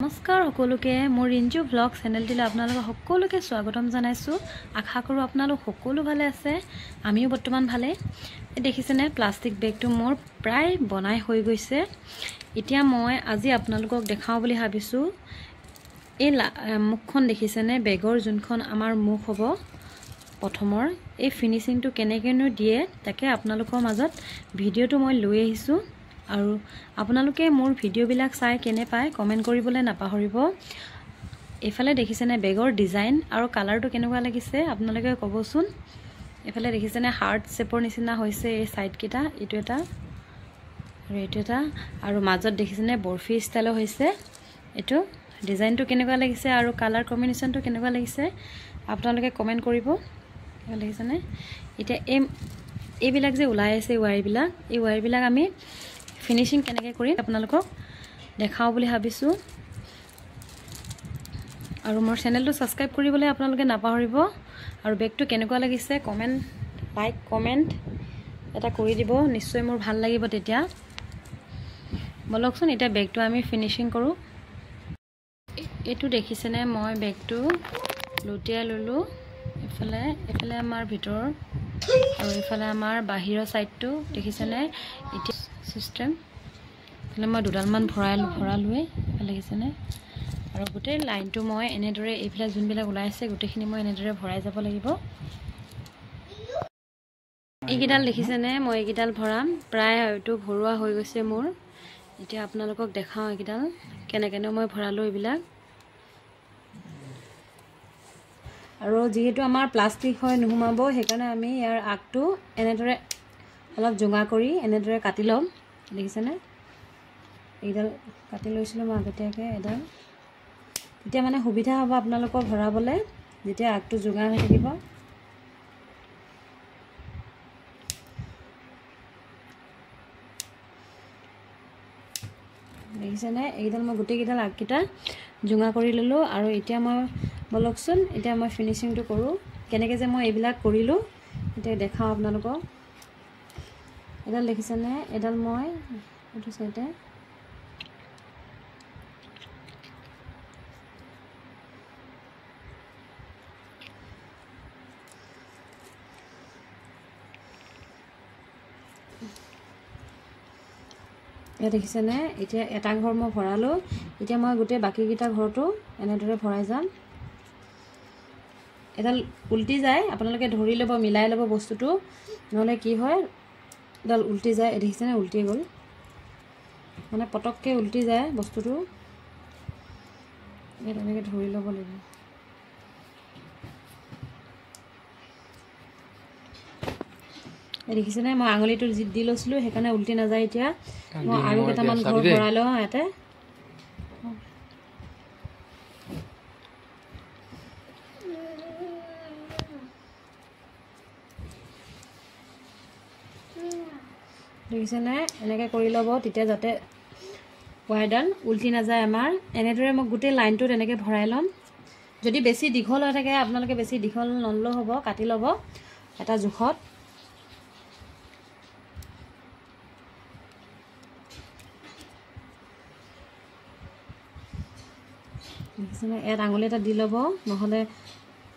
নমস্কাৰ সকলোকে মোৰ ৰিঞ্জু ব্লগ চেনেলটিলৈ আপোনালোক সকলোকে স্বাগতম জনাইছোঁ। আশা কৰোঁ আপোনালোক সকলো ভালে আছে, আমিও বৰ্তমান ভালে। দেখিছেনে প্লাষ্টিক বেগটো মোৰ প্ৰায় বনাই হৈ গৈছে। এতিয়া মই আজি আপোনালোকক দেখাওঁ বুলি ভাবিছোঁ। এই মুখখন দেখিছেনে, বেগৰ যোনখন আমাৰ মুখ হ'ব প্ৰথমৰ, এই ফিনিচিংটো কেনেকৈনো দিয়ে তাকে আপোনালোকৰ মাজত ভিডিঅ'টো মই লৈ আহিছোঁ। আৰু আপোনালোকে মোৰ ভিডিঅ'বিলাক চাই কেনে পায় কমেণ্ট কৰিবলৈ নাপাহৰিব। এইফালে দেখিছেনে বেগৰ ডিজাইন আৰু কালাৰটো কেনেকুৱা লাগিছে আপোনালোকে ক'বচোন। এইফালে দেখিছেনে হাৰ্ট শ্বেপৰ নিচিনা হৈছে এই ছাইডকেইটা, এইটো এটা আৰু এইটো এটা, আৰু মাজত দেখিছেনে বৰফি ষ্টাইলৰ হৈছে। এইটো ডিজাইনটো কেনেকুৱা লাগিছে আৰু কালাৰ কম্বিনেশ্যনটো কেনেকুৱা লাগিছে আপোনালোকে কমেণ্ট কৰিব। দেখিছেনে এতিয়া এইবিলাক যে ওলাই আছে ৱায়াৰবিলাক, এই ৱায়াৰবিলাক আমি ফিনিচিং কেনেকৈ কৰিম আপোনালোকক দেখাওঁ বুলি ভাবিছোঁ। আৰু মোৰ চেনেলটো ছাবস্ক্ৰাইব কৰিবলৈ আপোনালোকে নাপাহৰিব। আৰু বেগটো কেনেকুৱা লাগিছে লাইক কমেণ্ট এটা কৰি দিব, নিশ্চয় মোৰ ভাল লাগিব তেতিয়া। বলকচোন এতিয়া বেগটো আমি ফিনিচিং কৰোঁ। এইটো দেখিছেনে মই বেগটো লুটিয়াই ল'লোঁ। এইফালে আমাৰ ভিতৰ আৰু এইফালে আমাৰ বাহিৰৰ ছাইডটো দেখিছেনে। এতিয়া চিষ্টেম এইফালে মই দুডালমান ভৰালোৱে, এইফালে দেখিছেনে। আৰু গোটেই লাইনটো মই এনেদৰে এইফালে যোনবিলাক ওলাই আছে গোটেইখিনি মই এনেদৰে ভৰাই যাব লাগিব। এইকেইডাল দেখিছেনে, মই এইকেইডাল ভৰাম, প্ৰায় হয়তো ভৰোৱা হৈ গৈছে মোৰ। এতিয়া আপোনালোকক দেখাওঁ এইকেইডাল কেনেকৈনো মই ভৰালোঁ এইবিলাক। আৰু যিহেতু আমাৰ প্লাষ্টিক হয় নুসুমাব, সেইকাৰণে আমি ইয়াৰ আগটো এনেদৰে অলপ জোঙা কৰি এনেদৰে কাটি ল'ম। দেখিছেনে এইডাল কাটি লৈছিলোঁ মই আগতীয়াকৈ এডাল, তেতিয়া মানে সুবিধা হ'ব আপোনালোকৰ ভৰাবলৈ, যেতিয়া আগটো জোঙা হৈ থাকিব। দেখিছেনে এইডাল মই গোটেইকেইডাল আগকেইটা জোঙা কৰি ল'লোঁ। আৰু এতিয়া মই বলকচোন এতিয়া মই ফিনিচিংটো কৰোঁ, কেনেকৈ যে মই এইবিলাক কৰিলোঁ এতিয়া দেখাওঁ আপোনালোকক। এডাল দেখিছেনে, এডাল মই এইটো চাইডে দেখিছেনে। এতিয়া এটা ঘৰ মই ভৰালোঁ, এতিয়া মই গোটেই বাকীকেইটা ঘৰটো এনেদৰে ভৰাই যাম। এডাল উল্টি যায়, আপোনালোকে ধৰি ল'ব, মিলাই ল'ব বস্তুটো, নহ'লে কি হয় এডাল উল্টি যায়। দেখিছেনে উল্টি গ'ল, মানে পটককৈ উল্টি যায় বস্তুটো, তেনেকৈ ধৰি ল'ব লাগিব। দেখিছেনে মই আঙুলিটো দি লৈছিলোঁ, সেইকাৰণে উল্টি নাযায়। এতিয়া মই আৰু কেইটামান ঘৰ ভৰাই লওঁ ইয়াতে। দেখিছেনে এনেকৈ কৰি ল'ব, তেতিয়া যাতে ৱায়াৰডাল উল্টি নাযায় আমাৰ। এনেদৰে মই গোটেই লাইনটোত এনেকৈ ভৰাই ল'ম। যদি বেছি দীঘল হৈ থাকে আপোনালোকে বেছি দীঘল নল'লেও হ'ব, কাটি ল'ব এটা জোখত। দেখিছেনে ইয়াত আঙুলি এটা দি ল'ব, নহ'লে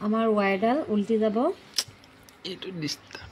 আমাৰ ৱায়াৰডাল উল্টি যাব। এইটো ডিষ্টাৰ্ব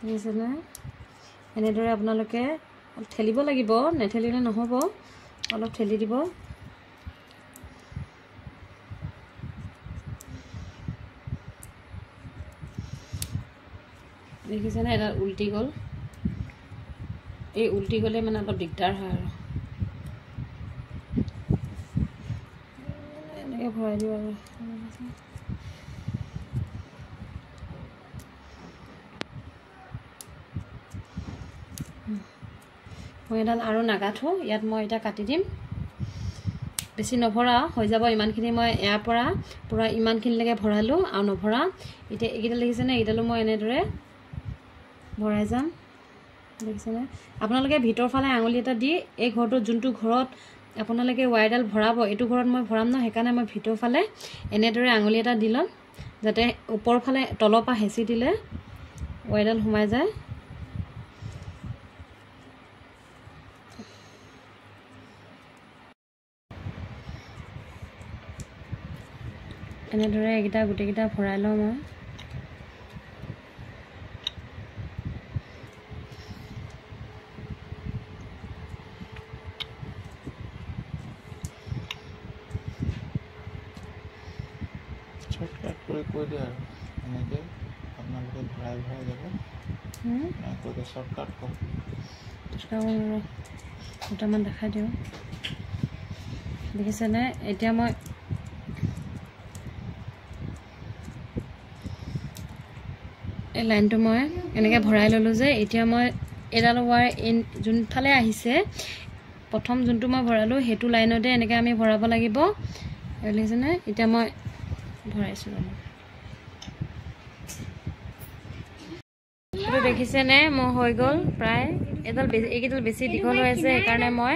দেখিছেনে। এনেদৰে আপোনালোকে ঠেলিব লাগিব, নেঠেলিলে নহ'ব, অলপ ঠেলি দিব। দেখিছেনে এডাল উল্টি গ'ল, এই উল্টি গ'লে মানে অলপ দিগদাৰ হয়। আৰু এনেকৈ ভৰাই দিব আৰু মই এডাল আৰু নাগাঠো, ইয়াত মই এতিয়া কাটি দিম। বেছি নভৰা হৈ যাব ইমানখিনি মই ইয়াৰ পৰা পুৰা ইমানখিনিলৈকে ভৰালোঁ আৰু নভৰা এতিয়া এইকেইটা দেখিছেনে এইডালো মই এনেদৰে ভৰাই যাম দেখিছেনে আপোনালোকে ভিতৰ ফালে আঙুলি এটা দি এই ঘৰটো যোনটো ঘৰত আপোনালোকে ৱাইৰডাল ভৰাব এইটো ঘৰত মই ভৰাম ন সেইকাৰণে মই ভিতৰ ফালে এনেদৰে আঙুলি এটা দি ল'ম যাতে ওপৰ ফালে তলৰ পৰা হেঁচি দিলে ৱাইৰডাল সোমাই যায় এনেদৰে এইকেইটা গোটেইকেইটা ভৰাই লওঁ মই শৰ্টকাট কৰে কই দিয়া এনেকে আপনাদেৰকে ভৰাই ভৰাই যাব না কই শর্টকাট কো দুটামান দেখাই দিওঁ দেখিছেনে এতিয়া মই এই লাইনটো মই এনেকৈ ভৰাই ল'লোঁ যে এতিয়া মই এডাল ৱায়াৰ যোনফালে আহিছে প্ৰথম যোনটো মই ভৰালোঁ সেইটো লাইনতে এনেকৈ আমি ভৰাব লাগিব দেখিছেনে এতিয়া মই ভৰাইছোঁ এইটো দেখিছেনে মোৰ হৈ গ'ল প্ৰায় এইকেইডাল বেছি দীঘল হৈ আছে সেইকাৰণে মই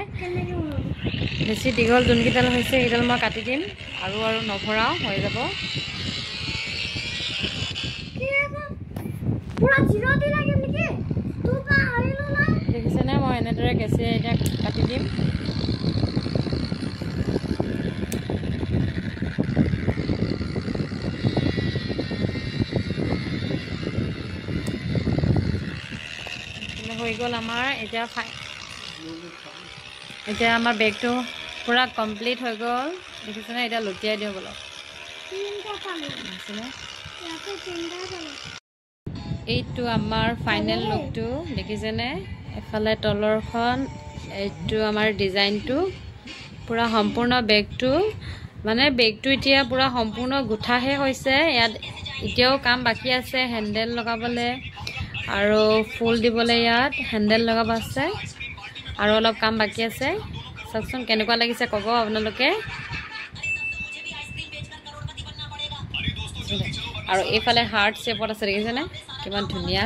বেছি দীঘল যোনকেইডাল হৈছে সেইডাল মই কাটি দিম আৰু নভৰাও হৈ যাব দেখিছেনে মই এনেদৰে কেঁচি এতিয়া কাটি দিম হৈ গ'ল আমাৰ এতিয়া আমাৰ বেগটো পুৰা কমপ্লিট হৈ গ'ল দেখিছেনে এতিয়া লুটিয়াই দিওঁ বলক এইটো আমাৰ ফাইনেল লুকটো দেখিছেনে এফালে তলৰখন এইটো আমাৰ ডিজাইনটো পুৰা সম্পূৰ্ণ বেগটো মানে বেগটো এতিয়া পুৰা সম্পূৰ্ণ গুঠাহে হৈছে ইয়াত এতিয়াও কাম বাকী আছে হেণ্ডেল লগাবলৈ আৰু ফুল দিবলৈ ইয়াত হেণ্ডেল লগাব আছে আৰু অলপ কাম বাকী আছে চাওকচোন কেনেকুৱা লাগিছে ক'ব আপোনালোকে আৰু এইফালে হাৰ্ট শ্বেপত আছে দেখিছেনে কিমান ধুনীয়া